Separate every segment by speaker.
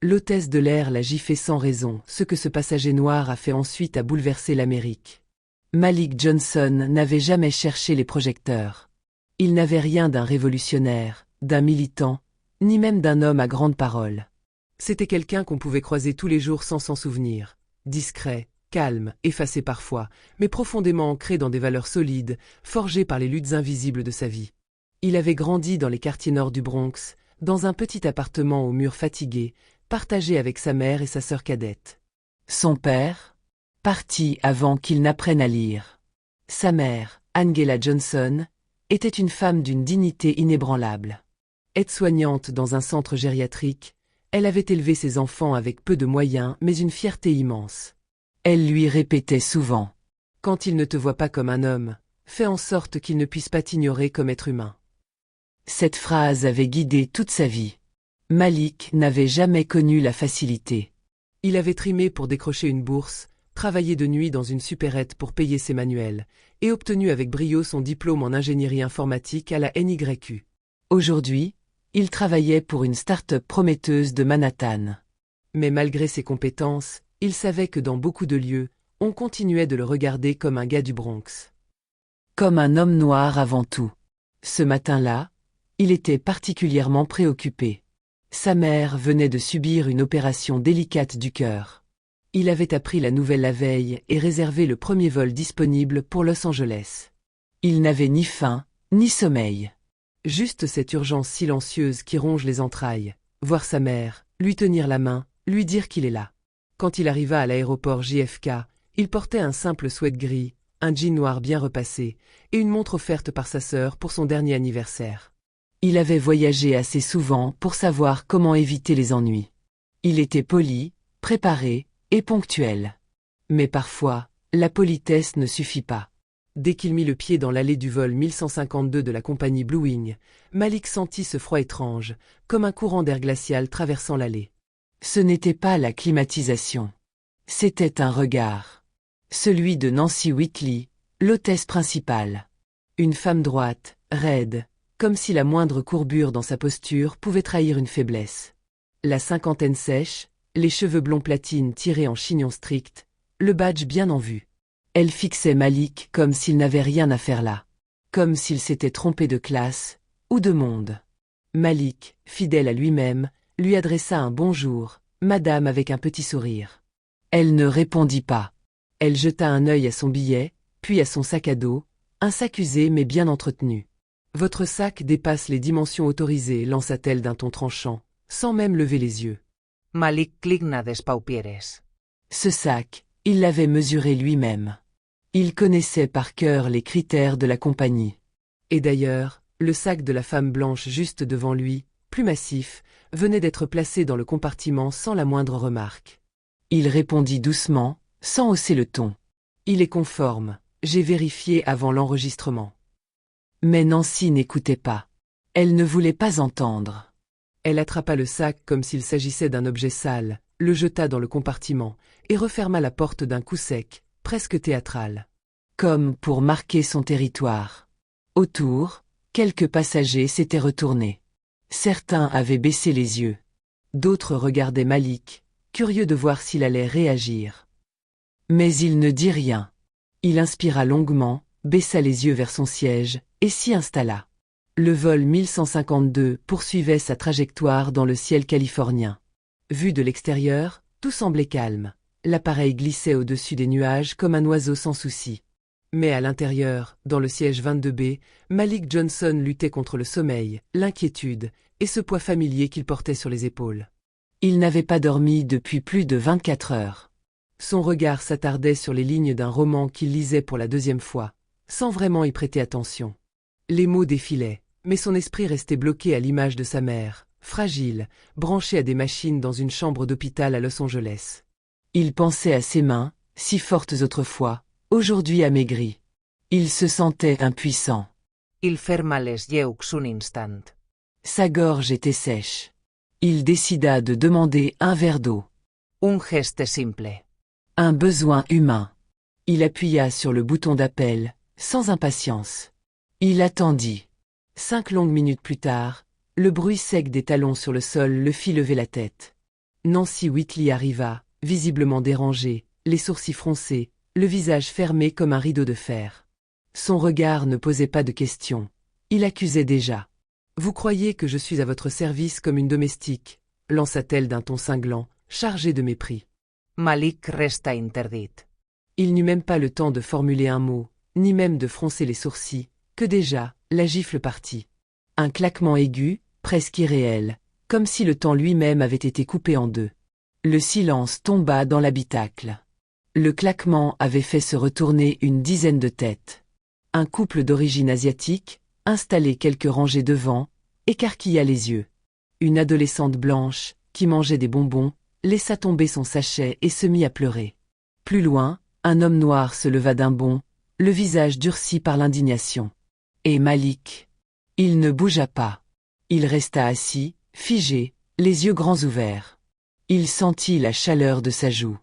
Speaker 1: L'hôtesse de l'air l'a giflé sans raison, ce que ce passager noir a fait ensuite a bouleversé l'Amérique. Malik Johnson n'avait jamais cherché les projecteurs. Il n'avait rien d'un révolutionnaire, d'un militant, ni même d'un homme à grandes paroles. C'était quelqu'un qu'on pouvait croiser tous les jours sans s'en souvenir. Discret, calme, effacé parfois, mais profondément ancré dans des valeurs solides, forgées par les luttes invisibles de sa vie. Il avait grandi dans les quartiers nord du Bronx, dans un petit appartement aux murs fatigués, partagé avec sa mère et sa sœur cadette. Son père, parti avant qu'il n'apprenne à lire. Sa mère, Angela Johnson, était une femme d'une dignité inébranlable. Aide-soignante dans un centre gériatrique, elle avait élevé ses enfants avec peu de moyens mais une fierté immense. Elle lui répétait souvent « Quand il ne te voit pas comme un homme, fais en sorte qu'il ne puisse pas t'ignorer comme être humain. » Cette phrase avait guidé toute sa vie. Malik n'avait jamais connu la facilité. Il avait trimé pour décrocher une bourse, travaillé de nuit dans une supérette pour payer ses manuels, et obtenu avec brio son diplôme en ingénierie informatique à la NYU. Aujourd'hui, il travaillait pour une start-up prometteuse de Manhattan. Mais malgré ses compétences, il savait que dans beaucoup de lieux, on continuait de le regarder comme un gars du Bronx. Comme un homme noir avant tout. Ce matin-là, il était particulièrement préoccupé. Sa mère venait de subir une opération délicate du cœur. Il avait appris la nouvelle la veille et réservé le premier vol disponible pour Los Angeles. Il n'avait ni faim, ni sommeil. Juste cette urgence silencieuse qui ronge les entrailles, voir sa mère, lui tenir la main, lui dire qu'il est là. Quand il arriva à l'aéroport JFK, il portait un simple sweat gris, un jean noir bien repassé, et une montre offerte par sa sœur pour son dernier anniversaire. Il avait voyagé assez souvent pour savoir comment éviter les ennuis. Il était poli, préparé et ponctuel. Mais parfois, la politesse ne suffit pas. Dès qu'il mit le pied dans l'allée du vol 1152 de la compagnie Blue Wing, Malik sentit ce froid étrange, comme un courant d'air glacial traversant l'allée. Ce n'était pas la climatisation. C'était un regard. Celui de Nancy Whitley, l'hôtesse principale. Une femme droite, raide, comme si la moindre courbure dans sa posture pouvait trahir une faiblesse. La cinquantaine sèche, les cheveux blonds platine tirés en chignon strict, le badge bien en vue. Elle fixait Malik comme s'il n'avait rien à faire là. Comme s'il s'était trompé de classe, ou de monde. Malik, fidèle à lui-même, lui adressa un bonjour, madame avec un petit sourire. Elle ne répondit pas. Elle jeta un œil à son billet, puis à son sac à dos, un sac usé mais bien entretenu. Votre sac dépasse les dimensions autorisées, lança-t-elle d'un ton tranchant, sans même lever les yeux.
Speaker 2: Malik cligna des paupieres.
Speaker 1: Ce sac, il l'avait mesuré lui-même. Il connaissait par cœur les critères de la compagnie. Et d'ailleurs, le sac de la femme blanche juste devant lui, plus massif, venait d'être placé dans le compartiment sans la moindre remarque. Il répondit doucement, sans hausser le ton. Il est conforme, j'ai vérifié avant l'enregistrement. Mais Nancy n'écoutait pas. Elle ne voulait pas entendre. Elle attrapa le sac comme s'il s'agissait d'un objet sale, le jeta dans le compartiment, et referma la porte d'un coup sec, presque théâtral. Comme pour marquer son territoire. Autour, quelques passagers s'étaient retournés. Certains avaient baissé les yeux. D'autres regardaient Malik, curieux de voir s'il allait réagir. Mais il ne dit rien. Il inspira longuement, baissa les yeux vers son siège, et s'y installa. Le vol 1152 poursuivait sa trajectoire dans le ciel californien. Vu de l'extérieur, tout semblait calme. L'appareil glissait au-dessus des nuages comme un oiseau sans souci. Mais à l'intérieur, dans le siège 22B, Malik Johnson luttait contre le sommeil, l'inquiétude, et ce poids familier qu'il portait sur les épaules. Il n'avait pas dormi depuis plus de 24 heures. Son regard s'attardait sur les lignes d'un roman qu'il lisait pour la deuxième fois, sans vraiment y prêter attention. Les mots défilaient, mais son esprit restait bloqué à l'image de sa mère, fragile, branchée à des machines dans une chambre d'hôpital à Los Angeles. Il pensait à ses mains, si fortes autrefois, aujourd'hui amaigries. Il se sentait impuissant.
Speaker 2: Il ferma les yeux un instant.
Speaker 1: Sa gorge était sèche. Il décida de demander un verre d'eau.
Speaker 2: Un geste simple.
Speaker 1: Un besoin humain. Il appuya sur le bouton d'appel, sans impatience. Il attendit. 5 longues minutes plus tard, le bruit sec des talons sur le sol le fit lever la tête. Nancy Whitley arriva, visiblement dérangée, les sourcils froncés, le visage fermé comme un rideau de fer. Son regard ne posait pas de questions. Il accusait déjà. « Vous croyez que je suis à votre service comme une domestique ?» lança-t-elle d'un ton cinglant, chargé de mépris.
Speaker 2: Malik resta interdit.
Speaker 1: Il n'eut même pas le temps de formuler un mot, ni même de froncer les sourcils, que déjà, la gifle partit. Un claquement aigu, presque irréel, comme si le temps lui-même avait été coupé en deux. Le silence tomba dans l'habitacle. Le claquement avait fait se retourner une dizaine de têtes. Un couple d'origine asiatique, installé quelques rangées devant, écarquilla les yeux. Une adolescente blanche, qui mangeait des bonbons, laissa tomber son sachet et se mit à pleurer. Plus loin, un homme noir se leva d'un bond, le visage durci par l'indignation. Et Malik? Il ne bougea pas. Il resta assis, figé, les yeux grands ouverts. Il sentit la chaleur de sa joue.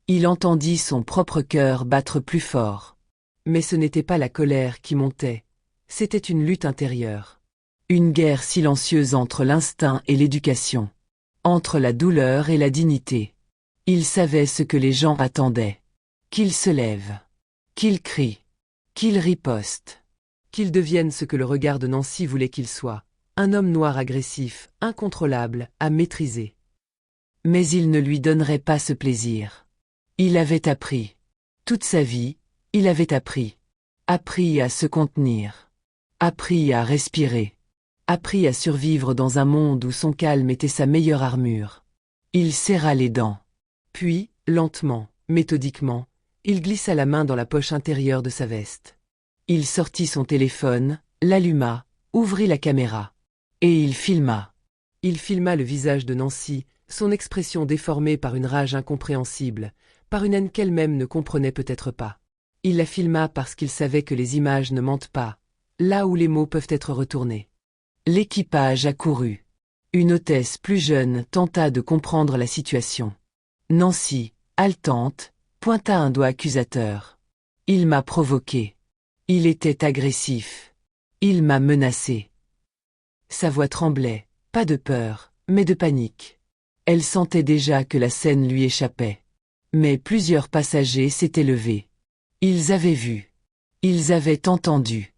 Speaker 1: Il entendit son propre cœur battre plus fort. Mais ce n'était pas la colère qui montait, c'était une lutte intérieure. Une guerre silencieuse entre l'instinct et l'éducation. Entre la douleur et la dignité. Il savait ce que les gens attendaient. Qu'il se lève. Qu'il crie. Qu'il riposte. Qu'il devienne ce que le regard de Nancy voulait qu'il soit. Un homme noir agressif, incontrôlable, à maîtriser. Mais il ne lui donnerait pas ce plaisir. Il avait appris. Toute sa vie, il avait appris. Appris à se contenir. Appris à respirer. Appris à survivre dans un monde où son calme était sa meilleure armure. Il serra les dents. Puis, lentement, méthodiquement, il glissa la main dans la poche intérieure de sa veste. Il sortit son téléphone, l'alluma, ouvrit la caméra. Et il filma. Il filma le visage de Nancy, son expression déformée par une rage incompréhensible, par une haine qu'elle-même ne comprenait peut-être pas. Il la filma parce qu'il savait que les images ne mentent pas, là où les mots peuvent être retournés. L'équipage accourut. Une hôtesse plus jeune tenta de comprendre la situation. Nancy, haletante, pointa un doigt accusateur. « Il m'a provoqué. Il était agressif. Il m'a menacé. » Sa voix tremblait, pas de peur, mais de panique. Elle sentait déjà que la scène lui échappait. Mais plusieurs passagers s'étaient levés. Ils avaient vu. Ils avaient entendu.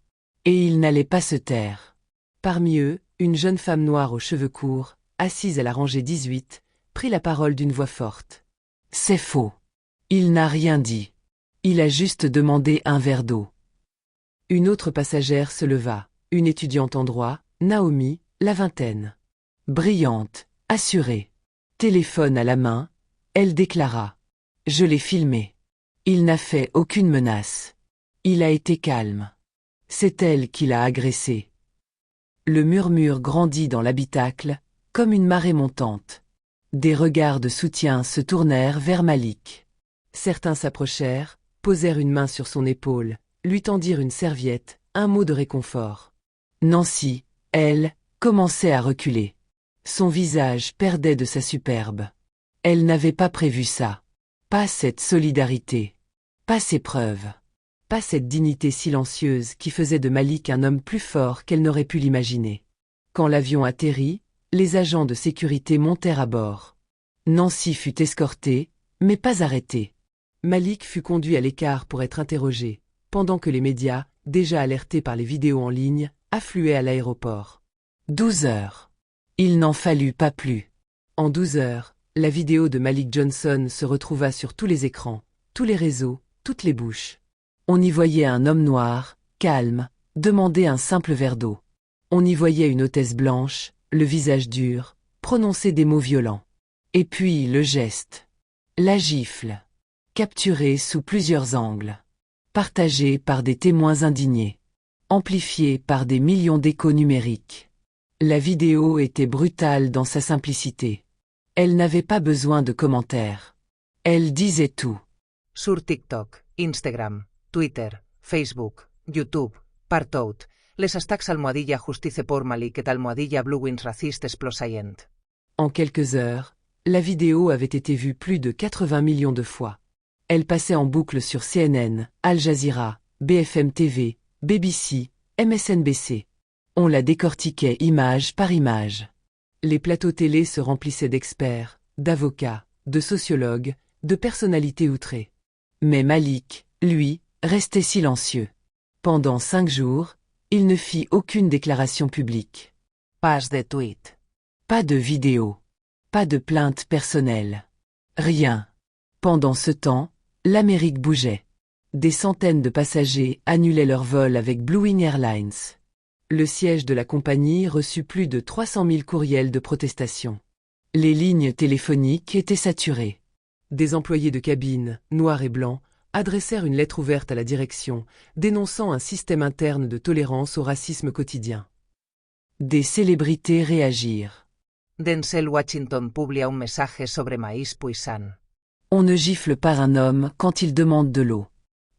Speaker 1: Et ils n'allaient pas se taire. Parmi eux, une jeune femme noire aux cheveux courts, assise à la rangée 18, prit la parole d'une voix forte. « C'est faux. Il n'a rien dit. Il a juste demandé un verre d'eau. » Une autre passagère se leva, une étudiante en droit, Naomi, la vingtaine. Brillante, assurée. Téléphone à la main, elle déclara. « Je l'ai filmé. Il n'a fait aucune menace. Il a été calme. C'est elle qui l'a agressé. » Le murmure grandit dans l'habitacle, comme une marée montante. Des regards de soutien se tournèrent vers Malik. Certains s'approchèrent, posèrent une main sur son épaule, lui tendirent une serviette, un mot de réconfort. Nancy, elle, commençait à reculer. Son visage perdait de sa superbe. Elle n'avait pas prévu ça. Pas cette solidarité. Pas ces preuves. Pas cette dignité silencieuse qui faisait de Malik un homme plus fort qu'elle n'aurait pu l'imaginer. Quand l'avion atterrit, les agents de sécurité montèrent à bord. Nancy fut escortée, mais pas arrêtée. Malik fut conduit à l'écart pour être interrogé, pendant que les médias, déjà alertés par les vidéos en ligne, affluaient à l'aéroport. 12 heures. Il n'en fallut pas plus. En 12 heures, la vidéo de Malik Johnson se retrouva sur tous les écrans, tous les réseaux, toutes les bouches. On y voyait un homme noir, calme, demander un simple verre d'eau. On y voyait une hôtesse blanche, le visage dur, prononcer des mots violents. Et puis le geste. La gifle. Capturée sous plusieurs angles. Partagée par des témoins indignés. Amplifiée par des millions d'échos numériques. La vidéo était brutale dans sa simplicité. Elle n'avait pas besoin de commentaires. Elle disait tout.
Speaker 2: Sur TikTok, Instagram, Twitter, Facebook, YouTube, partout, les hashtags #justice por Malik et #bluewins raciste explosayent.
Speaker 1: En quelques heures, la vidéo avait été vue plus de 80 millions de fois. Elle passait en boucle sur CNN, Al Jazeera, BFM TV, BBC, MSNBC. On la décortiquait image par image. Les plateaux télé se remplissaient d'experts, d'avocats, de sociologues, de personnalités outrées. Mais Malik, lui, restait silencieux. Pendant 5 jours, il ne fit aucune déclaration publique.
Speaker 2: Pas de tweet.
Speaker 1: Pas de vidéo. Pas de plainte personnelle. Rien. Pendant ce temps, l'Amérique bougeait. Des centaines de passagers annulaient leur vol avec Blue Wing Airlines. Le siège de la compagnie reçut plus de 300 000 courriels de protestation. Les lignes téléphoniques étaient saturées. Des employés de cabine, noirs et blancs, adressèrent une lettre ouverte à la direction, dénonçant un système interne de tolérance au racisme quotidien. Des célébrités réagirent.
Speaker 2: Denzel Washington publia un message sobre maíz puisan.
Speaker 1: On ne gifle pas un homme quand il demande de l'eau.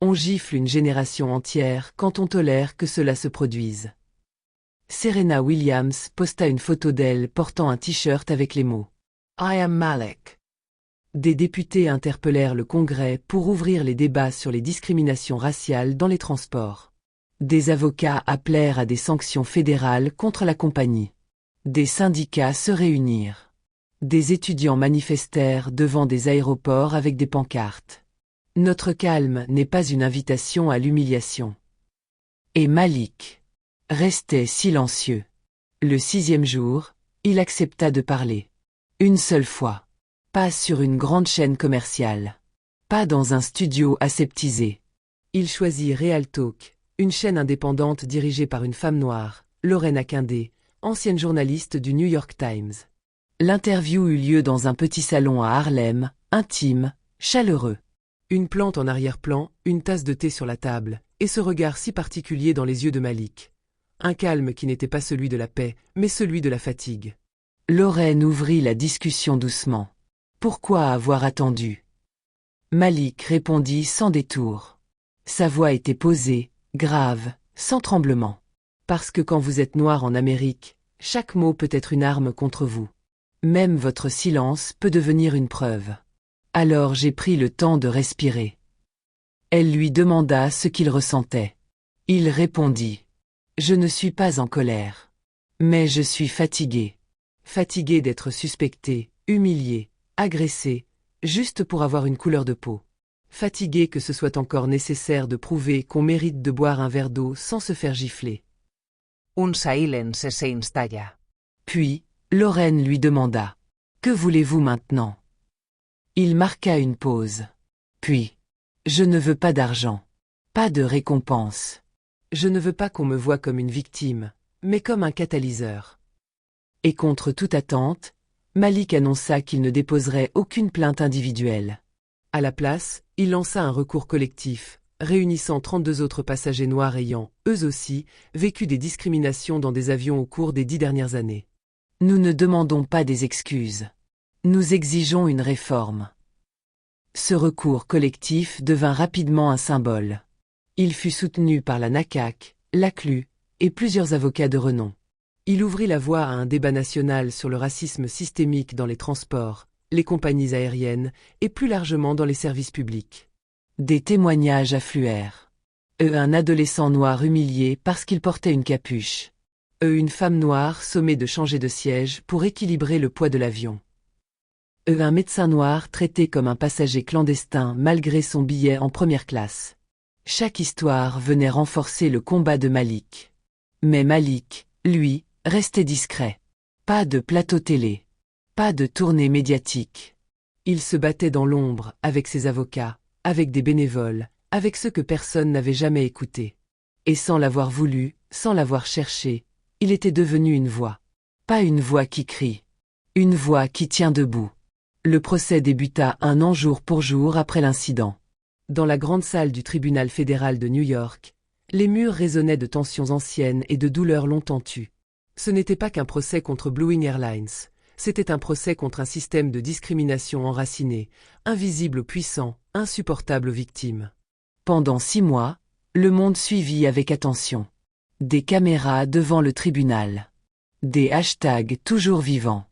Speaker 1: On gifle une génération entière quand on tolère que cela se produise. Serena Williams posta une photo d'elle portant un t-shirt avec les mots « I am Malik ». Des députés interpellèrent le Congrès pour ouvrir les débats sur les discriminations raciales dans les transports. Des avocats appelèrent à des sanctions fédérales contre la compagnie. Des syndicats se réunirent. Des étudiants manifestèrent devant des aéroports avec des pancartes. Notre calme n'est pas une invitation à l'humiliation. Et Malik restait silencieux. Le 6e jour, il accepta de parler. Une seule fois. Pas sur une grande chaîne commerciale. Pas dans un studio aseptisé. Il choisit Real Talk, une chaîne indépendante dirigée par une femme noire, Lauren Akindé, ancienne journaliste du New York Times. L'interview eut lieu dans un petit salon à Harlem, intime, chaleureux. Une plante en arrière-plan, une tasse de thé sur la table, et ce regard si particulier dans les yeux de Malik. Un calme qui n'était pas celui de la paix, mais celui de la fatigue. Lauren ouvrit la discussion doucement. Pourquoi avoir attendu? Malik répondit sans détour. Sa voix était posée, grave, sans tremblement. Parce que quand vous êtes noir en Amérique, chaque mot peut être une arme contre vous. Même votre silence peut devenir une preuve. Alors j'ai pris le temps de respirer. Elle lui demanda ce qu'il ressentait. Il répondit. Je ne suis pas en colère. Mais je suis fatigué. Fatigué d'être suspecté, humilié, agressé, juste pour avoir une couleur de peau. Fatigué que ce soit encore nécessaire de prouver qu'on mérite de boire un verre d'eau sans se faire gifler.
Speaker 2: Un silence se installa.
Speaker 1: Puis, Lauren lui demanda. Que voulez-vous maintenant? Il marqua une pause. Puis, je ne veux pas d'argent. Pas de récompense. Je ne veux pas qu'on me voie comme une victime, mais comme un catalyseur. Et contre toute attente, Malik annonça qu'il ne déposerait aucune plainte individuelle. À la place, il lança un recours collectif, réunissant 32 autres passagers noirs ayant, eux aussi, vécu des discriminations dans des avions au cours des 10 dernières années. Nous ne demandons pas des excuses. Nous exigeons une réforme. Ce recours collectif devint rapidement un symbole. Il fut soutenu par la NACAC, l'ACLU et plusieurs avocats de renom. Il ouvrit la voie à un débat national sur le racisme systémique dans les transports, les compagnies aériennes et plus largement dans les services publics. Des témoignages affluèrent. Un adolescent noir humilié parce qu'il portait une capuche. Une femme noire sommée de changer de siège pour équilibrer le poids de l'avion. Un médecin noir traité comme un passager clandestin malgré son billet en première classe. Chaque histoire venait renforcer le combat de Malik. Mais Malik, lui, restait discret. Pas de plateau télé. Pas de tournée médiatique. Il se battait dans l'ombre, avec ses avocats, avec des bénévoles, avec ceux que personne n'avait jamais écoutés. Et sans l'avoir voulu, sans l'avoir cherché, il était devenu une voix. Pas une voix qui crie. Une voix qui tient debout. Le procès débuta 1 an jour pour jour après l'incident. Dans la grande salle du tribunal fédéral de New York, les murs résonnaient de tensions anciennes et de douleurs longtemps tues. Ce n'était pas qu'un procès contre Blue Wing Airlines, c'était un procès contre un système de discrimination enraciné, invisible aux puissants, insupportable aux victimes. Pendant 6 mois, le monde suivit avec attention. Des caméras devant le tribunal. Des hashtags toujours vivants.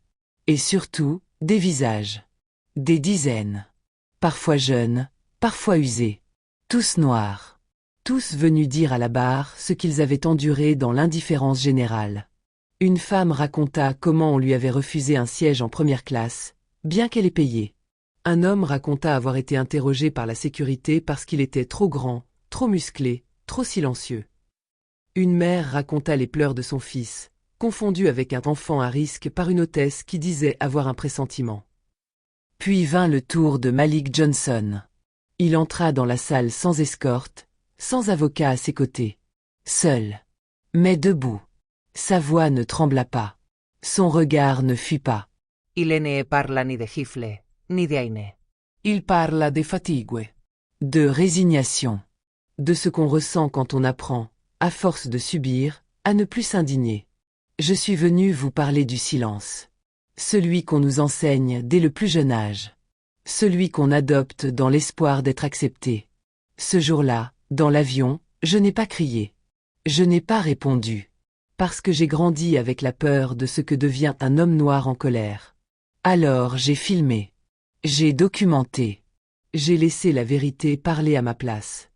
Speaker 1: Et surtout, des visages. Des dizaines. Parfois jeunes, parfois usés. Tous noirs. Tous venus dire à la barre ce qu'ils avaient enduré dans l'indifférence générale. Une femme raconta comment on lui avait refusé un siège en première classe, bien qu'elle ait payé. Un homme raconta avoir été interrogé par la sécurité parce qu'il était trop grand, trop musclé, trop silencieux. Une mère raconta les pleurs de son fils, confondu avec un enfant à risque par une hôtesse qui disait avoir un pressentiment. Puis vint le tour de Malik Johnson. Il entra dans la salle sans escorte, sans avocat à ses côtés. Seul. Mais debout. Sa voix ne trembla pas. Son regard ne fuit pas.
Speaker 2: Il ne parla ni de gifle, ni de aine.
Speaker 1: Il parla de fatigue. De résignation. De ce qu'on ressent quand on apprend, à force de subir, à ne plus s'indigner. Je suis venu vous parler du silence. Celui qu'on nous enseigne dès le plus jeune âge. Celui qu'on adopte dans l'espoir d'être accepté. Ce jour-là, dans l'avion, je n'ai pas crié. Je n'ai pas répondu. Parce que j'ai grandi avec la peur de ce que devient un homme noir en colère. Alors j'ai filmé. J'ai documenté. J'ai laissé la vérité parler à ma place.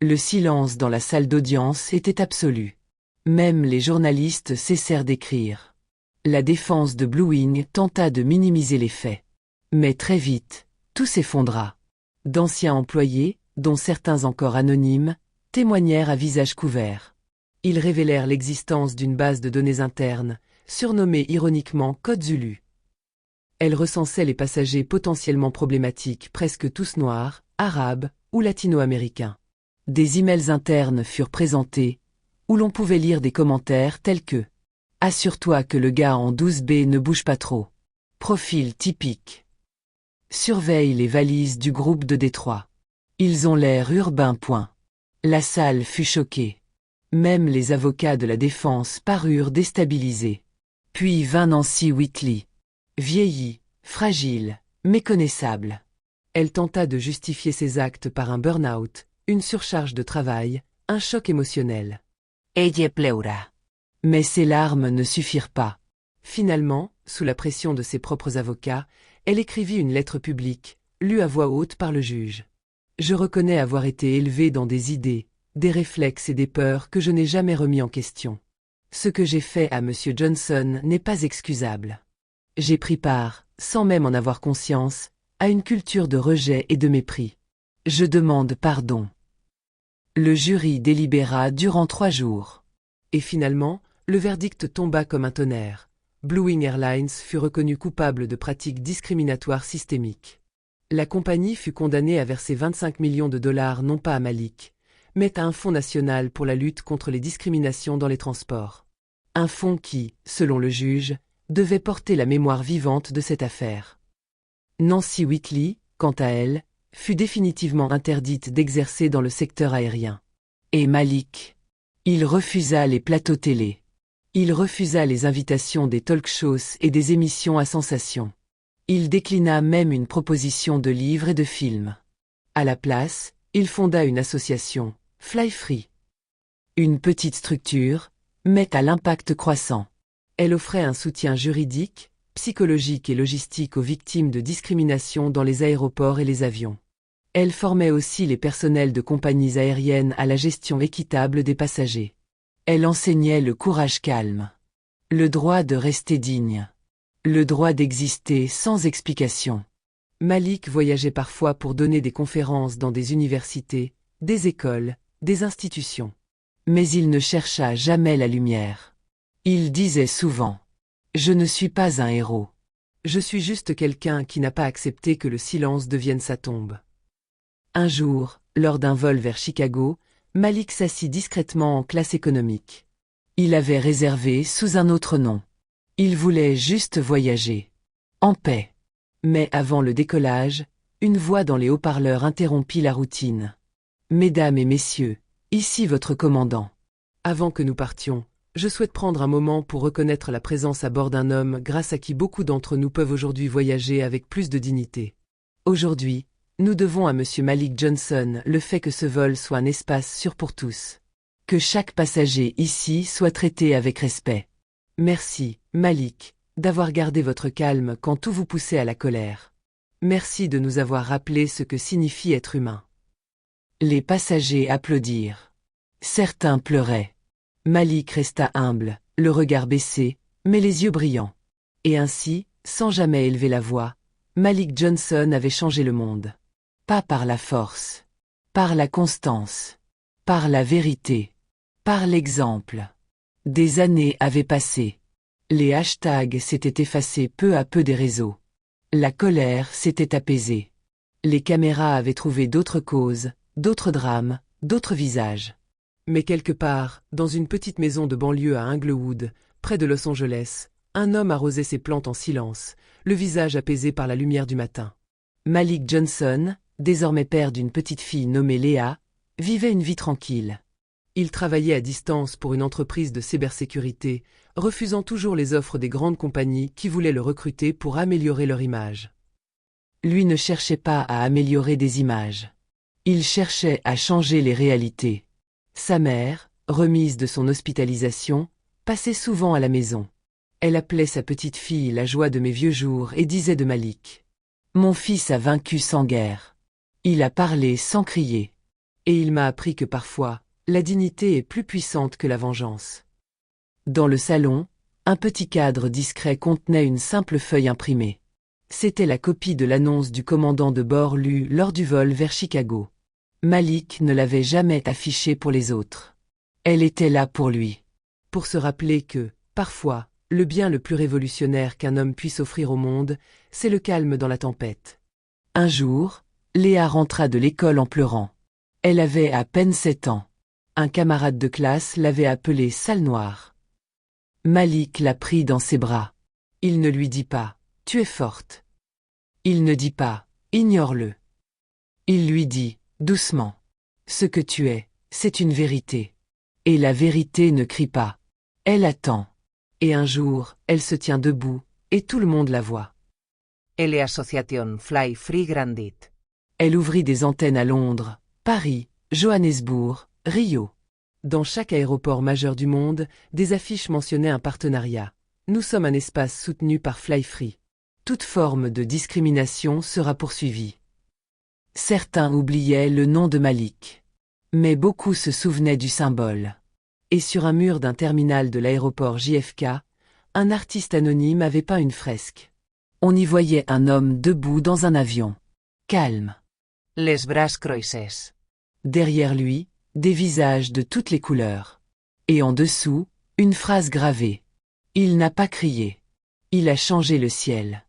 Speaker 1: Le silence dans la salle d'audience était absolu. Même les journalistes cessèrent d'écrire. La défense de Blue Wing tenta de minimiser les faits. Mais très vite, tout s'effondra. D'anciens employés, dont certains encore anonymes, témoignèrent à visage couvert. Ils révélèrent l'existence d'une base de données interne, surnommée ironiquement Code Zulu. Elle recensait les passagers potentiellement problématiques, presque tous noirs, arabes ou latino-américains. Des emails internes furent présentés, où l'on pouvait lire des commentaires tels que « Assure-toi que le gars en 12B ne bouge pas trop. Profil typique. Surveille les valises du groupe de Détroit. Ils ont l'air urbains. » La salle fut choquée. Même les avocats de la défense parurent déstabilisés. Puis vint Nancy Whitley. Vieillie, fragile, méconnaissable. Elle tenta de justifier ses actes par un burn-out, une surcharge de travail, un choc émotionnel. Elle pleura. Mais ses larmes ne suffirent pas. Finalement, sous la pression de ses propres avocats, elle écrivit une lettre publique, lue à voix haute par le juge. Je reconnais avoir été élevée dans des idées, des réflexes et des peurs que je n'ai jamais remis en question. Ce que j'ai fait à M. Johnson n'est pas excusable. J'ai pris part, sans même en avoir conscience, à une culture de rejet et de mépris. Je demande pardon. Le jury délibéra durant 3 jours. Et finalement, le verdict tomba comme un tonnerre. Blue Wing Airlines fut reconnue coupable de pratiques discriminatoires systémiques. La compagnie fut condamnée à verser 25 millions de dollars non pas à Malik, mais à un fonds national pour la lutte contre les discriminations dans les transports. Un fonds qui, selon le juge, devait porter la mémoire vivante de cette affaire. Nancy Whitley, quant à elle, fut définitivement interdite d'exercer dans le secteur aérien. Et Malik? Il refusa les plateaux télé. Il refusa les invitations des talk-shows et des émissions à sensation. Il déclina même une proposition de livres et de films. À la place, il fonda une association, Fly Free. Une petite structure, mais à l'impact croissant. Elle offrait un soutien juridique, psychologique et logistique aux victimes de discrimination dans les aéroports et les avions. Elle formait aussi les personnels de compagnies aériennes à la gestion équitable des passagers. Elle enseignait le courage calme. Le droit de rester digne. Le droit d'exister sans explication. Malik voyageait parfois pour donner des conférences dans des universités, des écoles, des institutions. Mais il ne chercha jamais la lumière. Il disait souvent « Je ne suis pas un héros. Je suis juste quelqu'un qui n'a pas accepté que le silence devienne sa tombe. » Un jour, lors d'un vol vers Chicago, Malik s'assit discrètement en classe économique. Il avait réservé sous un autre nom. Il voulait juste voyager. En paix. Mais avant le décollage, une voix dans les haut-parleurs interrompit la routine. « Mesdames et messieurs, ici votre commandant. Avant que nous partions, je souhaite prendre un moment pour reconnaître la présence à bord d'un homme grâce à qui beaucoup d'entre nous peuvent aujourd'hui voyager avec plus de dignité. Aujourd'hui, nous devons à M. Malik Johnson le fait que ce vol soit un espace sûr pour tous. Que chaque passager ici soit traité avec respect. Merci, Malik, d'avoir gardé votre calme quand tout vous poussait à la colère. Merci de nous avoir rappelé ce que signifie être humain. » Les passagers applaudirent. Certains pleuraient. Malik resta humble, le regard baissé, mais les yeux brillants. Et ainsi, sans jamais élever la voix, Malik Johnson avait changé le monde. Pas par la force. Par la constance. Par la vérité. Par l'exemple. Des années avaient passé. Les hashtags s'étaient effacés peu à peu des réseaux. La colère s'était apaisée. Les caméras avaient trouvé d'autres causes, d'autres drames, d'autres visages. Mais quelque part, dans une petite maison de banlieue à Inglewood, près de Los Angeles, un homme arrosait ses plantes en silence, le visage apaisé par la lumière du matin. Malik Johnson, désormais père d'une petite fille nommée Léa, vivait une vie tranquille. Il travaillait à distance pour une entreprise de cybersécurité, refusant toujours les offres des grandes compagnies qui voulaient le recruter pour améliorer leur image. Lui ne cherchait pas à améliorer des images. Il cherchait à changer les réalités. Sa mère, remise de son hospitalisation, passait souvent à la maison. Elle appelait sa petite fille la joie de mes vieux jours et disait de Malik: « Mon fils a vaincu sans guerre. Il a parlé sans crier. Et il m'a appris que parfois, la dignité est plus puissante que la vengeance. » Dans le salon, un petit cadre discret contenait une simple feuille imprimée. C'était la copie de l'annonce du commandant de bord lue lors du vol vers Chicago. Malik ne l'avait jamais affichée pour les autres. Elle était là pour lui. Pour se rappeler que, parfois, le bien le plus révolutionnaire qu'un homme puisse offrir au monde, c'est le calme dans la tempête. Un jour, Léa rentra de l'école en pleurant. Elle avait à peine 7 ans. Un camarade de classe l'avait appelée sale noire. Malik la prit dans ses bras. Il ne lui dit pas « Tu es forte ». Il ne dit pas « Ignore-le ». Il lui dit doucement « Ce que tu es, c'est une vérité. Et la vérité ne crie pas. Elle attend. Et un jour, elle se tient debout, et tout le monde la voit. »
Speaker 2: Elle Association Fly Free Grandit.
Speaker 1: Elle ouvrit des antennes à Londres, Paris, Johannesburg, Rio. Dans chaque aéroport majeur du monde, des affiches mentionnaient un partenariat. Nous sommes un espace soutenu par Fly Free. Toute forme de discrimination sera poursuivie. Certains oubliaient le nom de Malik. Mais beaucoup se souvenaient du symbole. Et sur un mur d'un terminal de l'aéroport JFK, un artiste anonyme avait peint une fresque. On y voyait un homme debout dans un avion. Calme.
Speaker 2: Les bras croisés.
Speaker 1: Derrière lui, des visages de toutes les couleurs. Et en dessous, une phrase gravée. Il n'a pas crié. Il a changé le ciel.